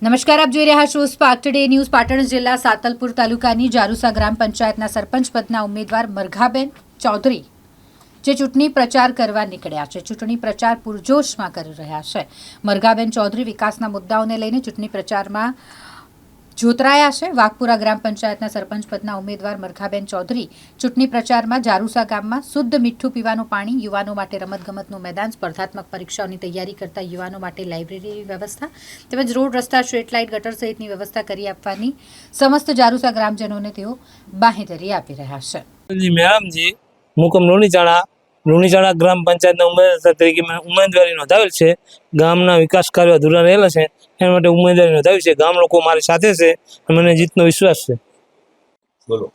નમસ્કાર, આપ જોઈ રહ્યા છો સ્પાર્ક ટુડે ન્યૂઝ. પાટણ જિલ્લા સાતલપુર તાલુકાની જારુસા ગ્રામ પંચાયતના સરપંચ પદના ઉમેદવાર મરઘાબેન ચૌધરી જે ચૂંટણી પ્રચાર કરવા નીકળ્યા છે. ચૂંટણી પ્રચાર પૂરજોશમાં કરી રહ્યા છે. મરઘાબેન ચૌધરી વિકાસના મુદ્દાઓને લઈને ચૂંટણી પ્રચારમાં જોતરાયા છે. વાઘપુરા ગ્રામ પંચાયતના સરપંચ પદના ઉમેદવાર મરઘાબેન ચૌધરી ચૂંટણી પ્રચારમાં જારુસા ગામમાં શુદ્ધ મીઠું પીવાનું પાણી, યુવાનો માટે રમતગમતનું મેદાન, સ્પર્ધાત્મક પરીક્ષાઓની તૈયારી કરતા યુવાનો માટે લાઇબ્રેરીની વ્યવસ્થા તેમજ રોડ, રસ્તા, સ્ટ્રીટ લાઇટ, ગટર સહિતની વ્યવસ્થા કરી આપવાની સમસ્ત જારુસા ગ્રામજનોને તેઓ બાંહેધરી આપી રહ્યા છે. મેડમજી મુકમ લુણીચાણા ગ્રામ પંચાયતના ઉમેદવાર તરીકે ઉમેદવારી નોંધાવેલ છે. ગામના વિકાસ કાર્યો અધૂરા રહેલા છે, એના માટે ઉમેદવારી નોંધાવી છે. ગામ લોકો મારી સાથે છે અને મને જીતનો વિશ્વાસ છે. બોલો.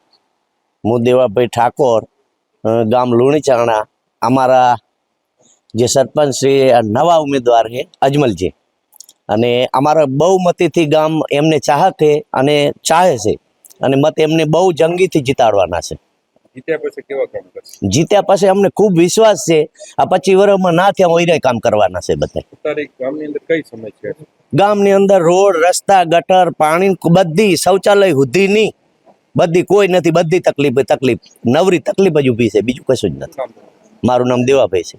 હું દેવાભાઈ ઠાકોર, ગામ લુણીચાણા. અમારા જે સરપંચ શ્રી નવા ઉમેદવાર છે અજમલજી, અને અમારા બહુમતીથી ગામ એમને ચાહતે અને ચાહે છે, અને મત એમને બહુ જંગીથી જીતાડવાના છે. જીત્યા પછી અમને ખૂબ વિશ્વાસ છે. આ 25 વર્ષમાં ના થયા હોય કામ કરવાના છે બધા. ગામની અંદર રોડ, રસ્તા, ગટર, પાણી, બધી શૌચાલય સુધીની બધી કોઈ નથી. બધી તકલીફ નવરી તકલીફ જ ઊભી છે, બીજું કશું જ નથી. મારું નામ દેવાભાઈ છે.